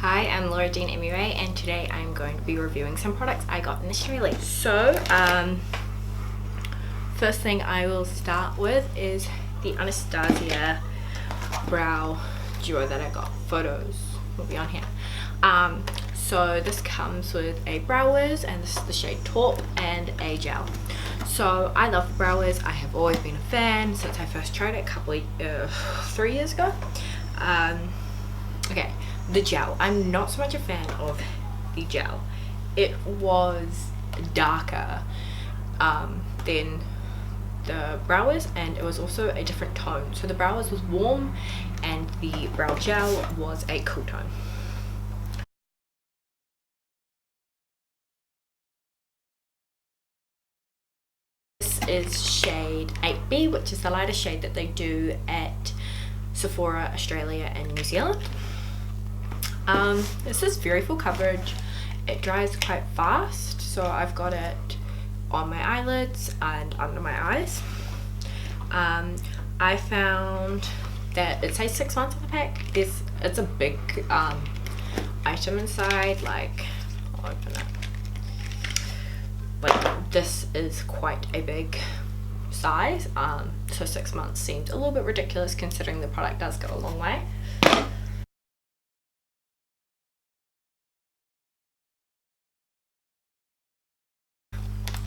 Hi, I'm Laura Dean MUA and today I'm going to be reviewing some products I got in Australia. So, first thing I will start with is the Anastasia Brow Duo that I got. Photos will be on here. So this comes with a brow wiz, and this is the shade Taupe, and a gel. So I love brow wiz. I have always been a fan since I first tried it 3 years ago. Okay, the gel. I'm not so much a fan of the gel. It was darker than the brow wiz, and it was also a different tone. So the brow wiz was warm and the brow gel was a cool tone. This is shade 8B, which is the lighter shade that they do at Sephora Australia and New Zealand. This is very full coverage. It dries quite fast, so I've got it on my eyelids and under my eyes. I found that it says 6 months on the pack. It's a big item inside. Like, I'll open it. Like, this is quite a big size, so 6 months seemed a little bit ridiculous considering the product does go a long way.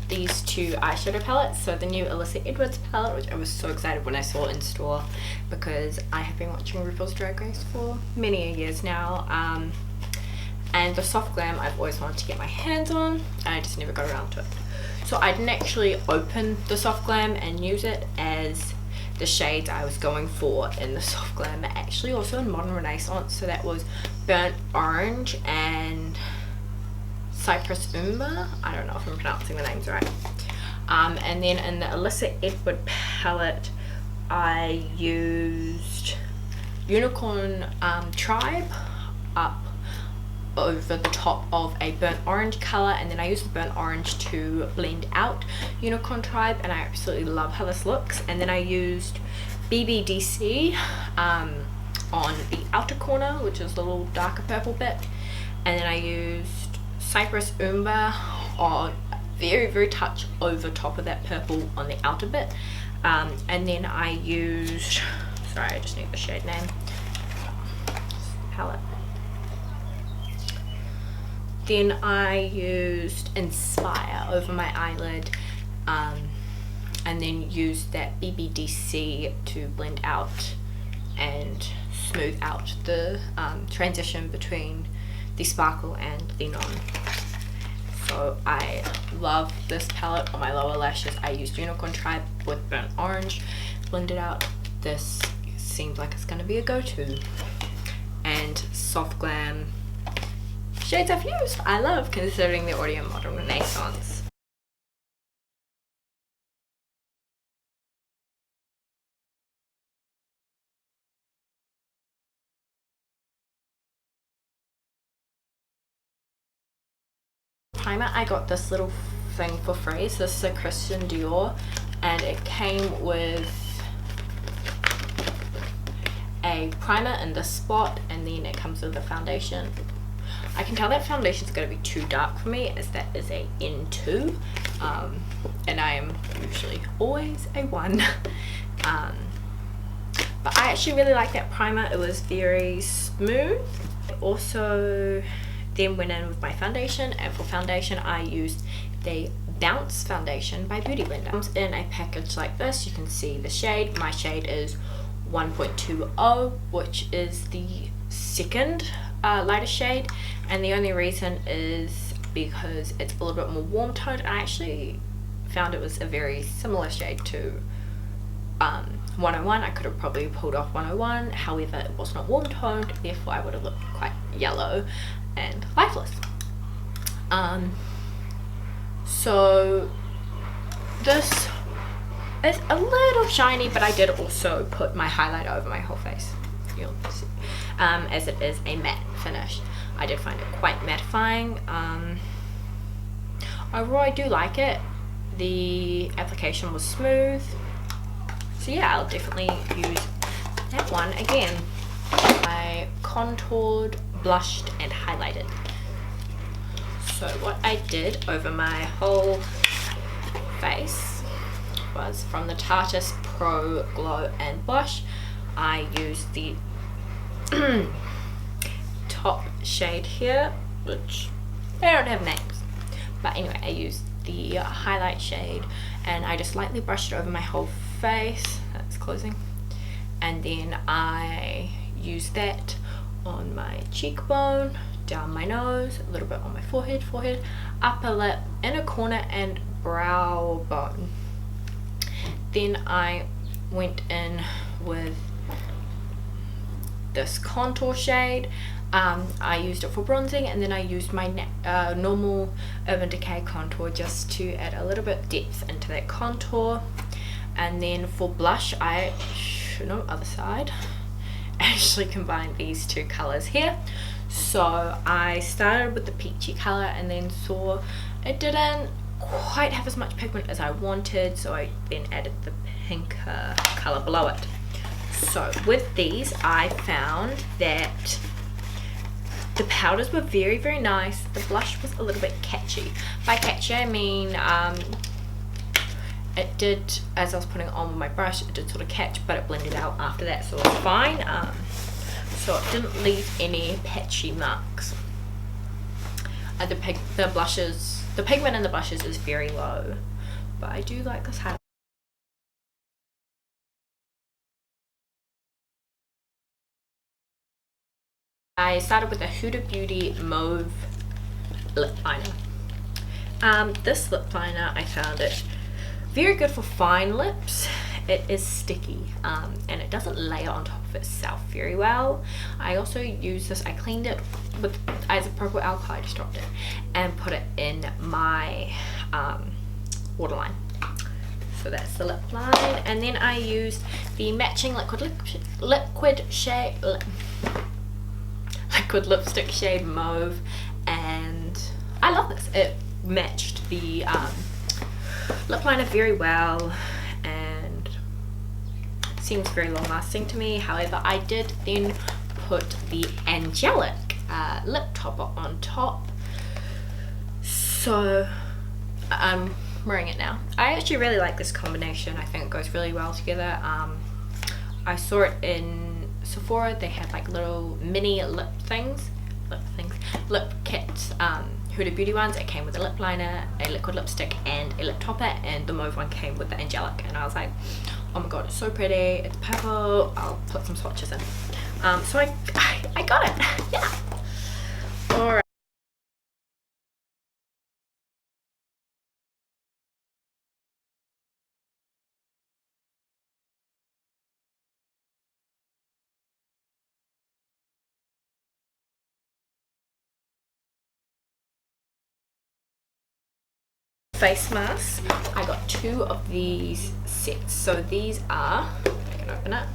These two eyeshadow palettes, so the new Alyssa Edwards palette, which I was so excited when I saw in store because I have been watching RuPaul's Drag Race for many years now, and the Soft Glam I've always wanted to get my hands on and I just never got around to it. So I didn't actually open the Soft Glam and use it, as the shades I was going for in the Soft Glam are actually also in Modern Renaissance. So that was Burnt Orange and Cypress Umber. I don't know if I'm pronouncing the names right. And then in the Alyssa Edward palette I used Unicorn Tribe up over the top of a burnt orange color, and then I used the burnt orange to blend out Unicorn Tribe, and I absolutely love how this looks. And then I used BBDC on the outer corner, which is the little darker purple bit, and then I used Cypress Umber on very touch over top of that purple on the outer bit, and then I used, sorry, I just need the shade name, palette. Then I used Inspire over my eyelid, and then used that BBDC to blend out and smooth out the transition between the sparkle and the non. So I love this palette. On my lower lashes I used Unicorn Tribe with Burnt Orange, blended out. This seems like it's going to be a go-to. And Soft Glam shades I've used, I love, considering they're already in Modern Renaissance. Primer, I got this little thing for free. So this is a Christian Dior, and it came with a primer in this spot, and then it comes with a foundation. I can tell that foundation is going to be too dark for me, as that is a N2, and I am usually always a 1. But I actually really like that primer. It was very smooth. I also then went in with my foundation, and for foundation I used the Bounce foundation by Beauty Blender. It comes in a package like this. You can see the shade. My shade is 1.20, which is the second lighter shade, and the only reason is because it's a little bit more warm toned. I actually found it was a very similar shade to 101. I could have probably pulled off 101, however it was not warm toned, therefore I would have looked quite yellow and lifeless. So this is a little shiny, but I did also put my highlighter over my whole face, you'll see, as it is a matte finish. I did find it quite mattifying. Overall I do like it. The application was smooth, so yeah, I'll definitely use that one again. My contoured, blushed and highlighted. So what I did over my whole face was, from the Tarte's Pro Glow and Blush, I used the top shade here, which they don't have names, but anyway, I used the highlight shade and I just lightly brushed it over my whole face. That's closing. And then I used that on my cheekbone, down my nose, a little bit on my forehead, upper lip, inner corner and brow bone. Then I went in with this contour shade. I used it for bronzing, and then I used my normal Urban Decay contour just to add a little bit depth into that contour. And then for blush, other side, actually combined these two colors here. So I started with the peachy color and then saw it didn't quite have as much pigment as I wanted, so I then added the pinker color below it. So with these, I found that the powders were very, very nice. The blush was a little bit catchy. By catchy, I mean it did, as I was putting it on with my brush, it did sort of catch, but it blended out after that, so it was fine. So it didn't leave any patchy marks. The pigment in the blushes is very low, but I do like this highlight. I started with a Huda Beauty Mauve lip liner. This lip liner, I found it very good for fine lips. It is sticky and it doesn't layer on top of itself very well. I also use this, I cleaned it with isopropyl alcohol, I just dropped it, and put it in my waterline. So that's the lip line. And then I used the matching liquid lipstick shade Mauve, and I love this. It matched the lip liner very well and seems very long lasting to me. However, I did then put the Angelic lip topper on top, so I'm wearing it now. I actually really like this combination. I think it goes really well together. I saw it in Sephora. They had like little mini lip kits, Huda Beauty ones. It came with a lip liner, a liquid lipstick and a lip topper, and the Mauve one came with the Angelic, and I was like, oh my god, it's so pretty, it's purple, I'll put some swatches in. So I got it. Yeah. Alright. Face masks. I got 2 of these sets. So these are, I can open it,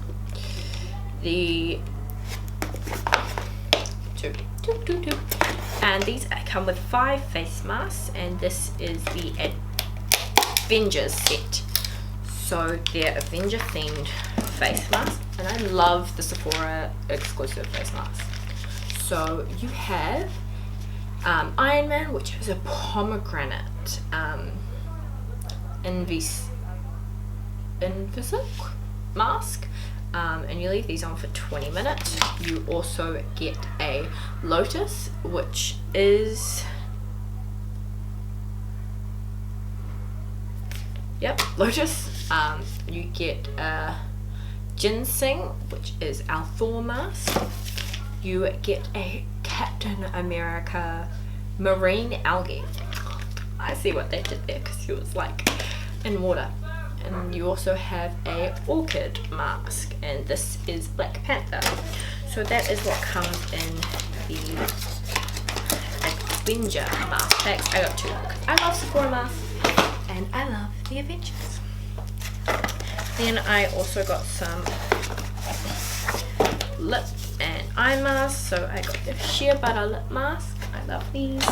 the two, and these come with 5 face masks, and this is the Avengers set. So they're Avenger themed face masks, and I love the Sephora exclusive face masks. So you have Iron Man, which is a pomegranate invisible mask, and you leave these on for 20 minutes. You also get a lotus, which is lotus. You get a ginseng, which is our Thor mask. You get a Captain America marine algae. I see what they did there, because he was like in water. And you also have a orchid mask, and this is Black Panther. So that is what comes in the Avenger mask packs. I got 2 because I love Sephora masks and I love the Avengers. Then I also got some lip and eye masks. So I got the sheer butter lip mask. I love these.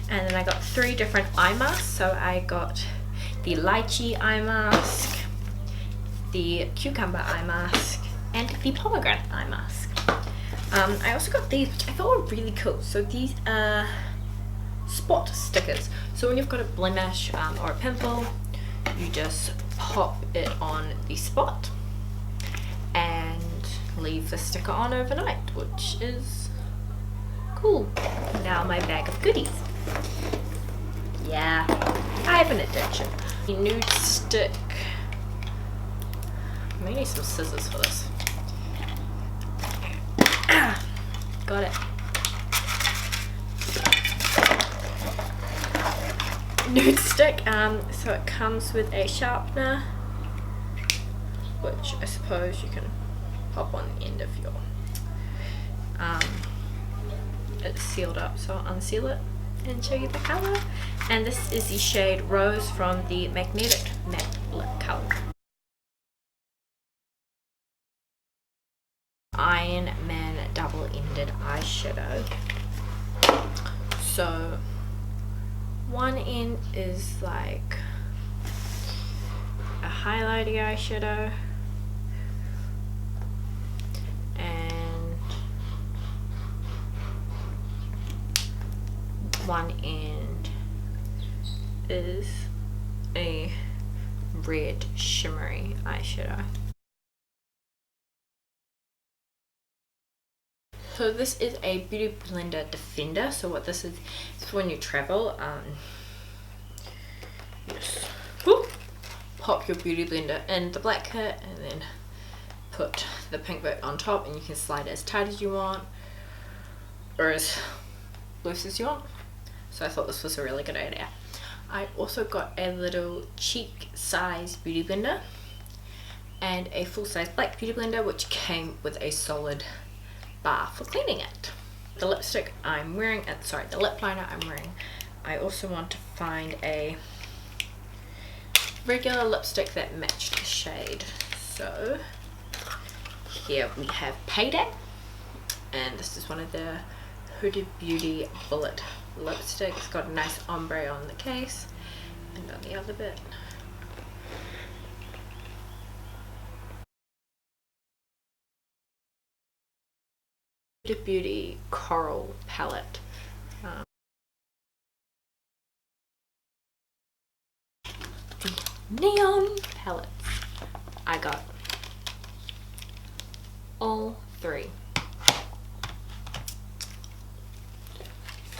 And then I got 3 different eye masks. So I got the lychee eye mask, the cucumber eye mask, and the pomegranate eye mask. I also got these, which I thought were really cool. So these are spot stickers. So when you've got a blemish or a pimple, you just pop it on the spot and leave the sticker on overnight, which is cool. Now my bag of goodies. Yeah, I have an addiction. The nude stick. I may need some scissors for this. Got it. Nude stick. So it comes with a sharpener, which I suppose you can pop on the end of your. It's sealed up, so I'll unseal it and show you the color. And this is the shade Rose from the Magnetic Matte Lip Color. Iron Man double-ended eyeshadow. So one end is like a highlighty eyeshadow, and one end is a red shimmery eyeshadow. So this is a Beauty Blender Defender. So what this is when you travel, you just pop your Beauty Blender in the black kit and then put the pink bit on top, and you can slide it as tight as you want or as loose as you want. So I thought this was a really good idea. I also got a little cheek size Beauty Blender and a full size black Beauty Blender, which came with a solid bar for cleaning it. The lipstick I'm wearing, the lip liner I'm wearing, I also want to find a regular lipstick that matched the shade. So here we have Payday, and this is one of the Huda Beauty Bullet lipstick. It's got a nice ombre on the case and on the other bit. Huda Beauty Coral palette. The neon palettes. I got all three.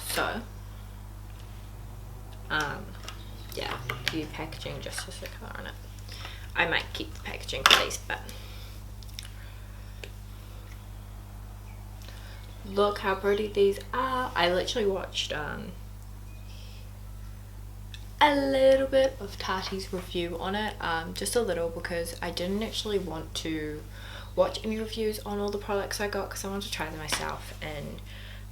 So yeah, the packaging just has the colour on it. I might keep the packaging for these, but look how pretty these are. I literally watched a little bit of Tati's review on it, just a little, because I didn't actually want to watch any reviews on all the products I got because I wanted to try them myself and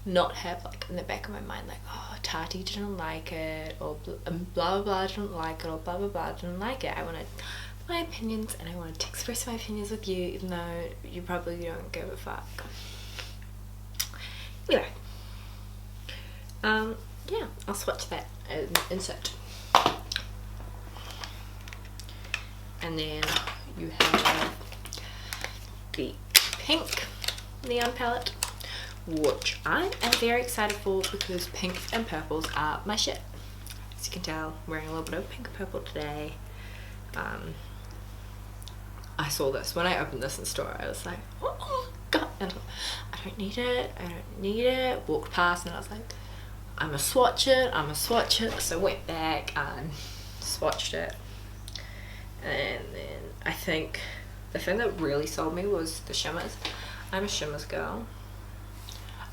not have like in the back of my mind like, oh, Tati didn't like it, or blah blah blah didn't like it, or blah blah blah didn't like it. I wanted my opinions, and I wanted to express my opinions with you, even though you probably don't give a fuck. Anyway, yeah, I'll swatch that and insert. And then you have the pink neon palette, which I am very excited for because pinks and purples are my shit. As you can tell, I'm wearing a little bit of pink and purple today. I saw this when I opened this in store. I was like, oh god, and I don't need it, I don't need it. Walked past and I was like, I'm gonna swatch it, I'm gonna swatch it. So I went back and swatched it, and then I think the thing that really sold me was the shimmers. I'm a shimmers girl.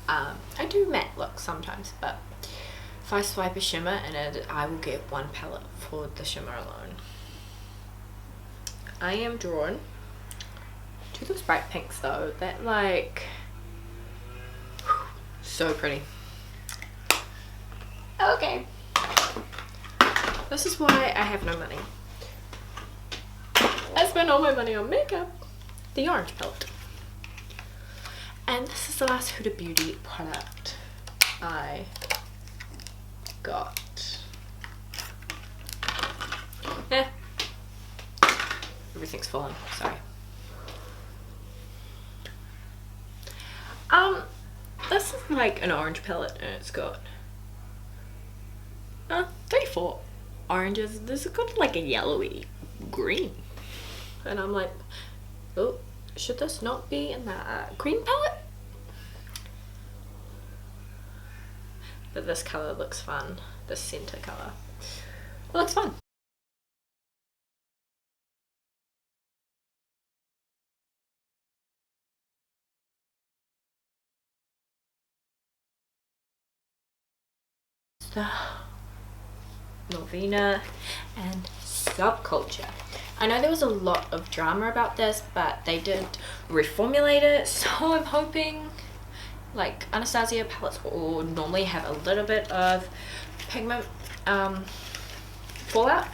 I do matte looks sometimes, but if I swipe a shimmer in it, I will get one palette for the shimmer alone. I am drawn to those bright pinks though. That like, so pretty. Okay, this is why I have no money. I spend all my money on makeup. The orange palette. And this is the last Huda Beauty product I got. Everything's falling, sorry. like an orange palette, and it's got 34 oranges. This has got like a yellowy green, and I'm like, oh, should this not be in the green palette? But this color looks fun. This center color, it looks fun. The Novena and Subculture. I know there was a lot of drama about this, but they did reformulate it, so I'm hoping, like, Anastasia palettes will normally have a little bit of pigment fallout,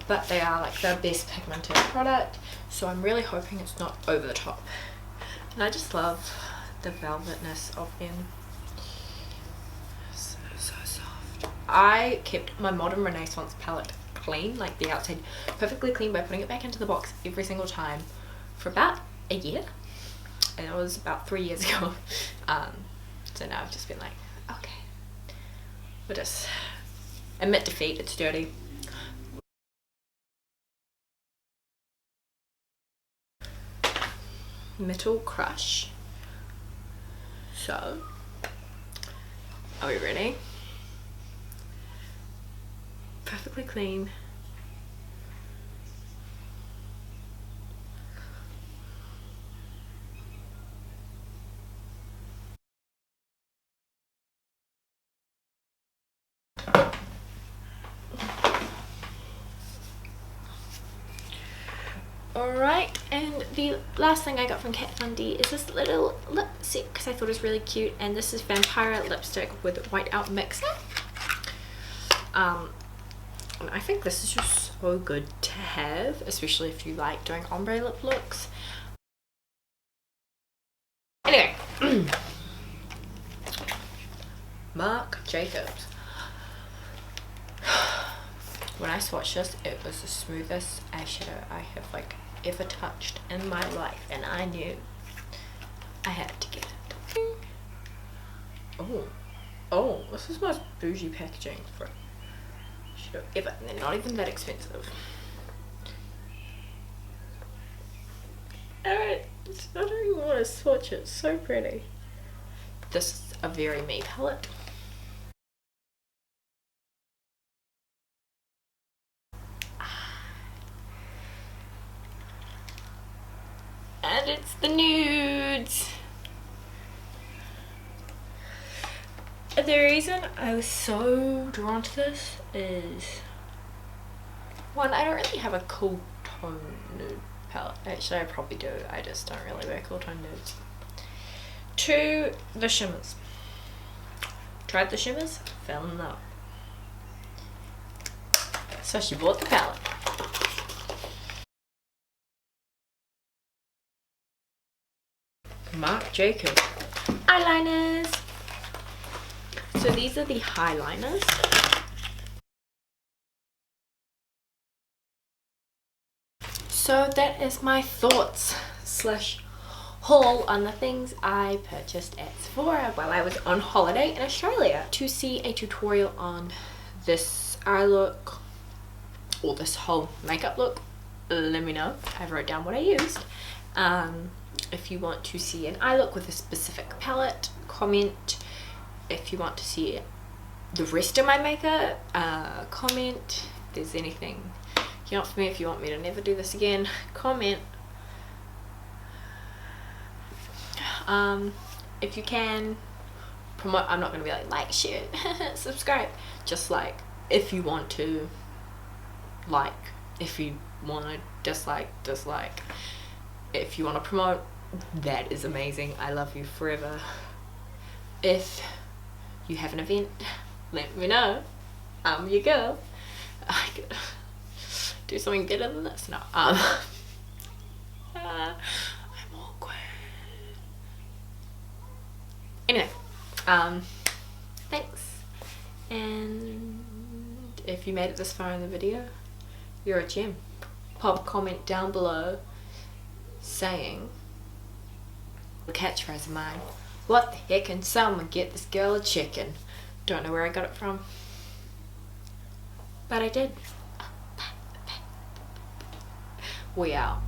but they are like the best pigmented product, so I'm really hoping it's not over the top. And I just love the velvetness of them. So soft. I kept my Modern Renaissance palette clean, like the outside perfectly clean, by putting it back into the box every single time for about a year, and it was about 3 years ago. So now I've just been like, okay, we'll just admit defeat, it's dirty. Metal Crush. So, are we ready? Perfectly clean. Alright, and the last thing I got from Kat Von D is this little lip set, because I thought it was really cute, and this is Vampire lipstick with white out mixer. And I think this is just so good to have, especially if you like doing ombre lip looks. Anyway, Marc Jacobs. When I swatched this, it was the smoothest eyeshadow I have like ever touched in my life, and I knew I had to get it. Oh, this is the most bougie packaging for shadow ever, and they're not even that expensive. Alright, I don't even want to swatch it, it's so pretty. This is a very me palette. And it's the nudes. The reason I was so drawn to this is, one, I don't really have a cool tone nude palette. Actually, I probably do, I just don't really wear cool tone nudes. Two, the shimmers. Tried the shimmers, fell in love. So she bought the palette. Marc Jacobs eyeliners. So these are the highliners. So that is my thoughts slash haul on the things I purchased at Sephora while I was on holiday in Australia. To see a tutorial on this eye look or this whole makeup look, let me know. I wrote down what I used. If you want to see an eye look with a specific palette, comment. If you want to see the rest of my makeup, comment. If there's anything you want from me, if you want me to never do this again, comment. If you can promote, I'm not going to be like, share, subscribe. Just like, if you want to, like, if you want to dislike. If you want to promote, that is amazing. I love you forever. If you have an event, let me know. I'm your girl. I could do something better than this. No. I'm awkward. Anyway, thanks. And if you made it this far in the video, you're a gem. Pop a comment down below saying the catchphrase of mine, What the heck, can someone get this girl a chicken? Don't know where I got it from, but I did. We out.